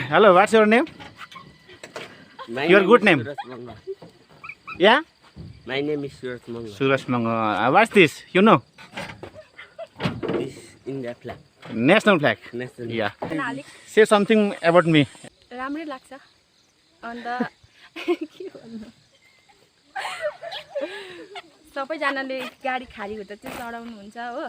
Hello, what's your name? Your good name? Yeah? My name is Suraj Manga. Suraj Manga. What's this? You know? This India flag. National flag. National. Yeah. Say something about me. राम्रै लाग्छ अन्त के भन्नु सबैजनाले गाडी खाली हुँदा चाहिँ चढाउनुहुन्छ हो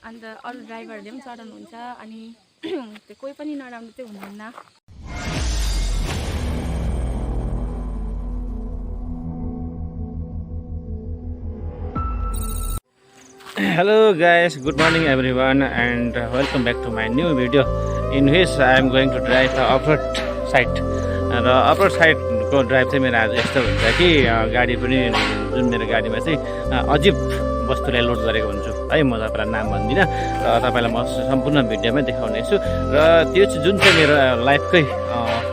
अन्त अरू ड्राइभरले पनि चढाउनुहुन्छ अनि त्यो कोही पनि नराम्रो चाहिँ हुनुहुन्न Hello guys, good morning everyone and welcome back to my new video in which I am going to drive the off-road side. र अफरोड साइडको ड्राइभ चाहिँ मेरो आज यस्तो हुन्छ कि गाडी पनि जुन मेरो गाडीमा चाहिँ अजिब वस्तुलाई लोड गरेको हुन्छु है। म तपाईँलाई नाम भन्दिनँ र तपाईँलाई म सम्पूर्ण भिडियोमै देखाउनेछु र त्यो चाहिँ जुन चाहिँ मेरो लाइफकै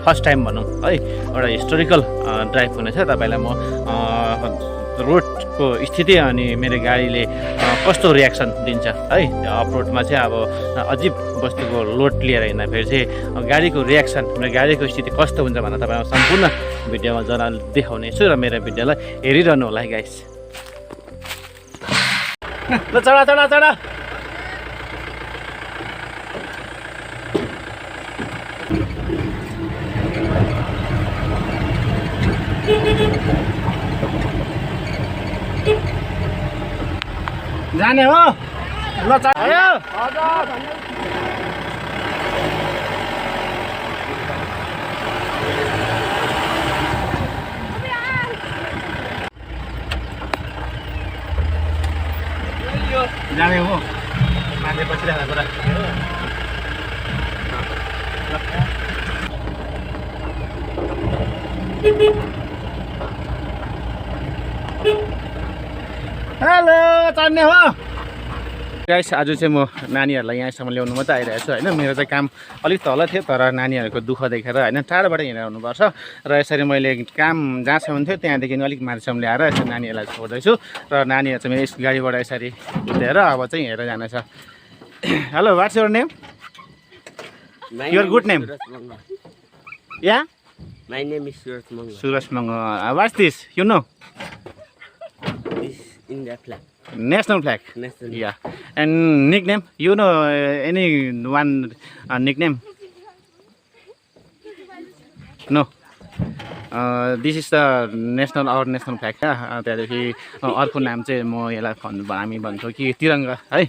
फर्स्ट टाइम भनौँ है एउटा हिस्टोरिकल ड्राइभ हुनेछ। तपाईँलाई म रोडको स्थिति अनि मेरो गाडीले कस्तो रियाक्सन दिन्छ है त्यो अफरोडमा चाहिँ अब अजिब वस्तुको लोड लिएर हिँड्दाखेरि चाहिँ गाडीको रियाक्सन मेरो गाडीको स्थिति कस्तो हुन्छ भनेर तपाईँलाई सम्पूर्ण भिडियोमा जना देखाउनेछु र मेरो भिडियोलाई हेरिरहनु होला है गाइस। ल चढा चढा चढा जाने हो ल चढ्यो जाने हो मान्छे बसिरहेको कुरा हेलो चढ्ने हो गाइस। आज चाहिँ म नानीहरूलाई यहाँसम्म ल्याउनु मात्रै आइरहेको छु होइन। मेरो चाहिँ काम अलिक तल थियो तर नानीहरूको दुःख देखेर होइन टाढोबाट हिँडेर आउनुपर्छ र यसरी मैले काम जहाँसम्म थियो त्यहाँदेखि अलिक माथिसम्म ल्याएर यसरी नानीहरूलाई छोड्दैछु र नानीहरू चाहिँ मेरो गाडीबाट यसरी कुदेर अब चाहिँ हेरेर जानेछ। Hello what's your name? Your good name? या My name is Suraj Manga. Suraj Manga. What's this? You know? This India flag. National flag. National. Yeah. And nickname? You know any one nickname? No. This is the our national flag. त्यहाँदेखि अर्को नाम चाहिँ म यसलाई हामी भन्छौँ कि तिरङ्गा है।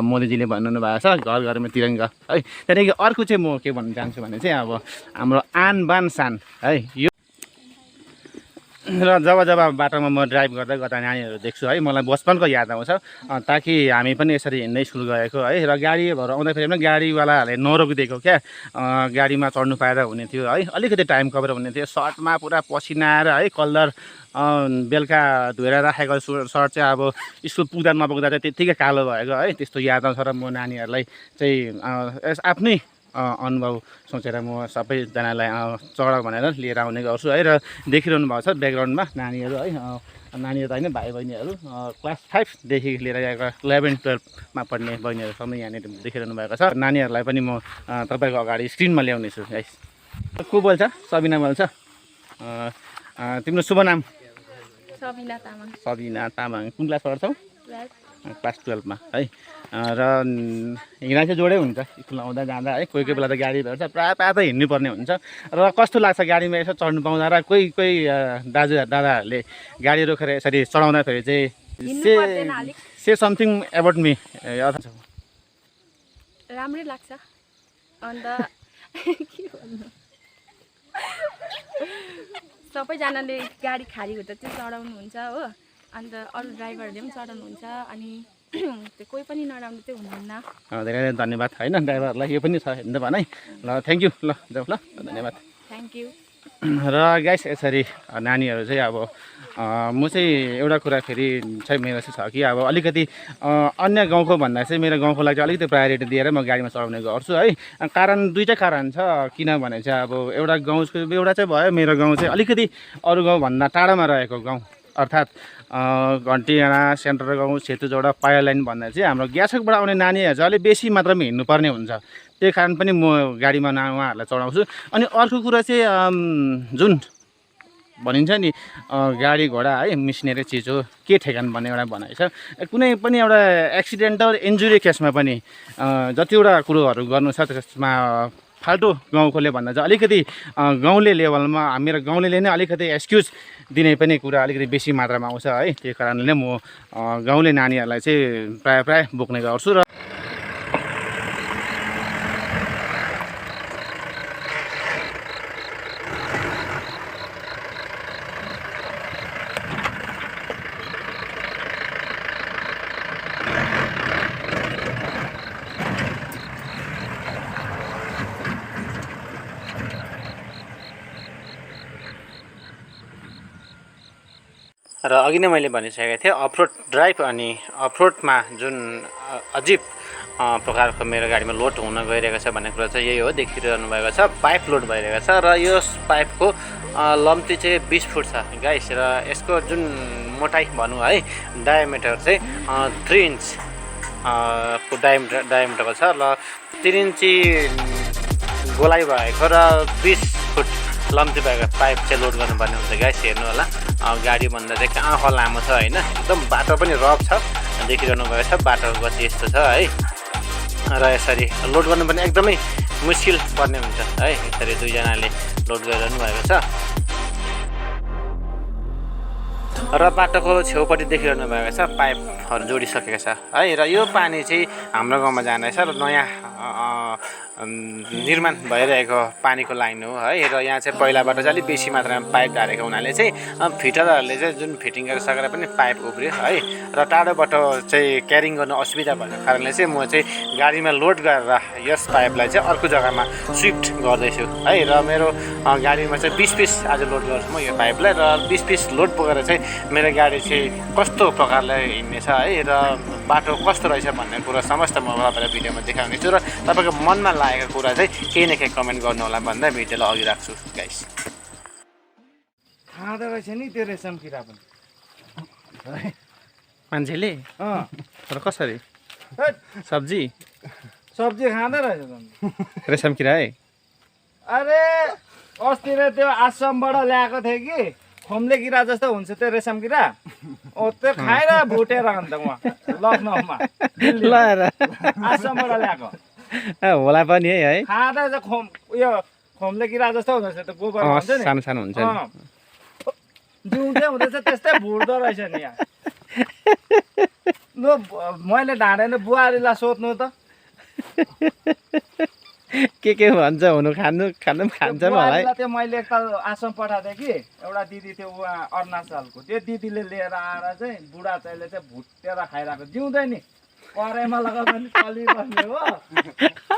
मोदीजीले भन्नु भएको छ घर घरमा तिरङ्गा है। त्यहाँदेखि अर्को चाहिँ म के भन्न चाहन्छु भने चाहिँ अब हाम्रो आन बान शान है यो। र जब बाटोमा म ड्राइभ गर्दा नानीहरू देख्छु है मलाई बचपनको याद आउँछ ताकि हामी पनि यसरी हिँड्दै स्कुल गएको है। र गाडीहरू आउँदाखेरि पनि गाडीवालाहरूले नरोकिदिएको क्या गाडीमा चढ्नु पाएर हुने थियो है। अलिकति टाइम कभर हुने थियो सर्टमा पुरा पसिना आएर है कलर बेलुका धोएर राखेको सर्ट चाहिँ अब स्कुल पुग्दा नपुग्दा चाहिँ त्यत्तिकै कालो भएको है। त्यस्तो याद आउँछ र म नानीहरूलाई चाहिँ आफ्नै अनुभव सोचेर म सबैजनालाई चढ भनेर लिएर आउने गर्छु है। र देखिरहनु भएको छ ब्याकग्राउन्डमा नानीहरू है नानीहरू त होइन भाइ बहिनीहरू क्लास 5देखि लिएर 11-12मा पढ्ने बहिनीहरूसम्म यहाँनिर देखिरहनु भएको छ। नानीहरूलाई पनि म तपाईँको अगाडि स्क्रिनमा ल्याउनेछु है। को बोल्छ? सबिना बोल्छ। तिम्रो शुभ नाम? सबिना तामाङ। सबिना तामाङ। कुन क्लास पढ्छौ? क्लास 12मा है। र हिँड्दा चाहिँ जोडै हुन्छ स्कुल आउँदा जाँदा है। कोही कोही बेला त गाडी भेट्छ प्रायः त हिँड्नुपर्ने हुन्छ। र कस्तो लाग्छ गाडीमा यसो चढ्नु पाउँदा र कोही दादाहरूले गाडी रोकेर यसरी चढाउँदाखेरि चाहिँ से समथिङ एबाउट मी राम्रै लाग्छ अन्त के भन्नु सबैजनाले गाडी खाली हुँदा चाहिँ चढाउनुहुन्छ हो अन्त अरू ड्राइभरले पनि चढाउनुहुन्छ अनि त्यो कोही पनि नराम्रो चाहिँ हुनुहुन्न। धेरै धेरै धन्यवाद होइन ड्राइभरलाई यो पनि छ हेर्नु भन है। ल थ्याङ्क यू ल जाऊ ल धन्यवाद। Thank you. र गाइस यसरी नानीहरू चाहिँ अब म चाहिँ एउटा कुरा फेरि चाहिँ मेरो चाहिँ छ कि अब अलिकति अन्य गाउँको भन्दा चाहिँ मेरो गाउँको लागि चाहिँ अलिकति प्रायोरिटी दिएर म गाडीमा चढाउने गर्छु है। कारण दुईवटा कारण छ किनभने चाहिँ अब एउटा गाउँको एउटा चाहिँ भयो मेरो गाउँ चाहिँ अलिकति अरू गाउँभन्दा टाढामा रहेको गाउँ अर्थात् घन्टीडाँडा सेन्ट्रल गाउँ सेतुजोडा पायर लाइन भन्दा चाहिँ हाम्रो ग्यासोकबाट आउने नानीहरू चाहिँ अलिक बेसी मात्रामा हिँड्नुपर्ने हुन्छ। त्यही कारण पनि म गाडीमा उहाँहरूलाई चढाउँछु। अनि अर्को कुरा चाहिँ जुन भनिन्छ नि गाडी घोडा है मिसिनेरी चिज हो, के ठेगान भन्ने एउटा भनाइ छ। कुनै पनि एउटा एक्सिडेन्टल इन्जुरी केसमा पनि जतिवटा कुरोहरू गर्नु छ त्यसमा फाल्टो गाउँकोले भन्दा चाहिँ अलिकति गाउँले लेभलमा मेरो गाउँले नै अलिकति एक्सक्युज दिने पनि कुरा अलिकति बेसी मात्रामा आउँछ है। त्यही कारणले नै म गाउँले नानीहरूलाई चाहिँ प्रायः बोक्ने गर्छु। र अघि नै मैले भनिसकेको थिएँ अफरोड ड्राइभ अनि अफरोडमा जुन अजिब प्रकारको मेरो गाडीमा लोड हुन गइरहेको छ भन्ने कुरा चाहिँ यही हो, देखिरहनु भएको छ पाइप लोड भइरहेको छ। र यो पाइपको लम्ती चाहिँ 20 फुट छ गाइस, र यसको जुन मोटाइ भनौँ है डायमिटर चाहिँ 3 इन्च को डायमिटरको छ। र 3 इन्ची गोलाइ भएको र 20 फुट लम्ती भएको पाइप चाहिँ लोड गर्नुपर्ने हुन्छ गाइस। हेर्नु होला गाडीभन्दा चाहिँ कहाँ लामो छ होइन, एकदम बाटो पनि रफ छ, देखिरहनु भएको छ बाटो गति यस्तो छ है। र यसरी लोड गर्नु पनि एकदमै मुस्किल पर्ने हुन्छ है। यसरी दुईजनाले लोड गरिरहनु भएको छ र बाटोको छेउपट्टि देखिरहनु भएको छ पाइपहरू जोडिसकेको छ है। र यो पानी चाहिँ हाम्रो गाउँमा जाँदैछ र नयाँ निर्माण भइरहेको पानीको लाइन हो है। र यहाँ चाहिँ पहिलाबाट चाहिँ अलिक बेसी मात्रामा पाइप धारेको हुनाले चाहिँ फिटरहरूले चाहिँ जुन फिटिङ गरिसकेर पनि पाइप उब्रियो है। र टाढोबाट चाहिँ क्यारिङ गर्न असुविधा भएको कारणले चाहिँ म चाहिँ गाडीमा लोड गरेर यस पाइपलाई चाहिँ अर्को जग्गामा सिफ्ट गर्दैछु है। र मेरो गाडीमा चाहिँ 20 पिस आज लोड गर्छु म यो पाइपलाई, र 20 पिस लोड बोकेर चाहिँ मेरो गाडी चाहिँ कस्तो प्रकारले हिँड्नेछ है र बाटो कस्तो रहेछ भन्ने कुरा समस्त म तपाईँलाई भिडियोमा देखाउनेछु। र तपाईँको मनमा लागेको कुरा चाहिँ केही न केही कमेन्ट गर्नु होला भन्दा भिडियोलाई अघि राख्छु गाइस। खाँदो रहेछ नि त्यो रेशम किरा पनि मान्छेले तर कसरी सब्जी खाँदो रहेछ रेशम किरा है। अरे अस्तिर त्यो आसामबाट ल्याएको थियो कि खोम्ले किरा जस्तो हुन्छ त्यो रेशम किरा, त्यो खाएर भुटेर अन्त उहाँ लखनऊमा आसामबाट ल्याएको होला पनि है। खाँदा चाहिँ उयो खोम्ले किरा जस्तो हुँदो रहेछ त्यो गोबर हुन्छ नि, सानो सानो हुन्छ जिउँदै हुँदैछ त्यस्तै भुट्दो रहेछ नि यहाँ। ल मैले ढाँडेन बुहारीलाई सोध्नु त के भन्छ हुनु खानु खान्छ मलाई। त्यो मैले एकताल आसाम पठाएको थिएँ कि एउटा दिदी थियो उहाँ अरुणाचलको, त्यो दिदीले लिएर आएर चाहिँ बुढा चाहिँले चाहिँ भुटेर खाइरहेको जिउँदै नि कराईमा लगाएर पनि चलिबस्ने हो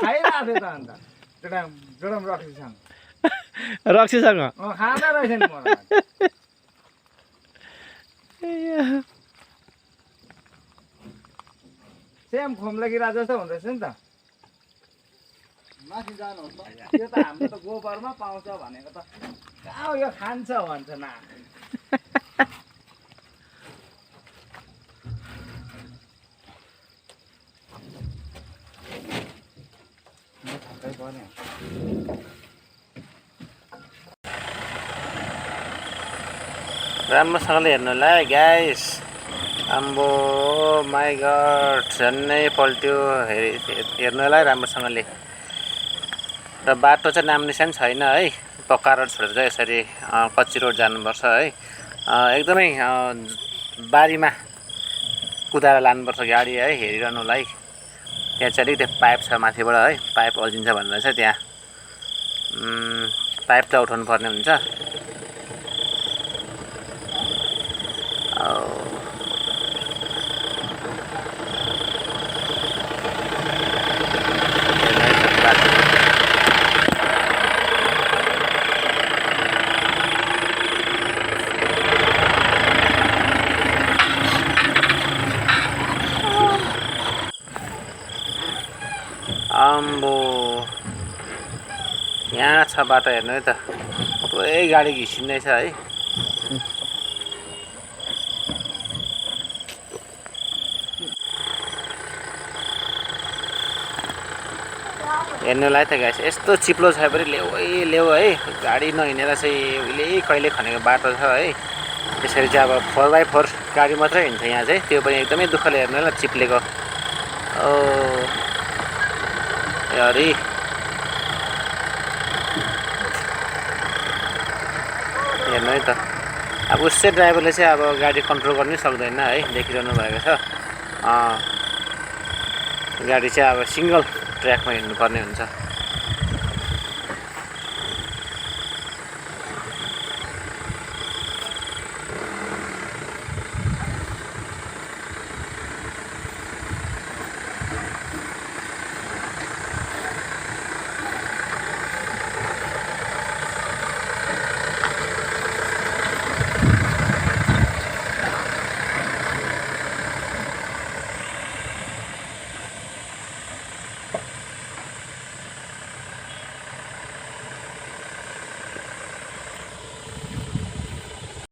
खाइरहेको थियो त। अन्त जोडम रक्सीसँग खाँदा रहेछ नि मलाई। सेम खोम्ले किरा जस्तो हुँदैछ नि त। माथि जानुहोस् न, यो त हाम्रो त गोबरमा पाउँछ भनेको त कहाँ यो खान्छ भन्छ न। राम्रोसँगले हेर्नुलाई गाइस। आम्बो माई गड झन्नै पल्ट्यो हेर्नुलाई राम्रोसँगले। र बाटो चाहिँ नाम निशान छैन है, पक्का रोड छोडेर चाहिँ यसरी कच्ची रोड जानुपर्छ है। एकदमै बारीमा कुदाएर लानुपर्छ गाडी है। हेरिरहनुलाई त्यहाँ चाहिँ अलिकति पाइप छ माथिबाट है, पाइप अल्झिन्छ भनेर चाहिँ त्यहाँ पाइप चाहिँ उठाउनु पर्ने हुन्छ। आम्बो यहाँ छ बाटो हेर्नु है त, पुरै गाडी घिसिँदैछ है। हेर्नुलाई त गाइस यस्तो चिप्लो छ पनि ल्याऊ है गाडी नहिँडेर चाहिँ उहिले कहिले खनेको बाटो छ है त्यसरी चाहिँ अब 4x4 गाडी मात्रै हिँड्छ यहाँ चाहिँ त्यो पनि एकदमै दुःखले हेर्नुलाई चिप्लेको ओ यारी हेर्नु है त अब उसै ड्राइभरले चाहिँ अब गाडी कन्ट्रोल गर्नै सक्दैन है देखिरहनु भएको छ गाडी चाहिँ अब सिङ्गल ट्र्याकमा हिँड्नुपर्ने हुन्छ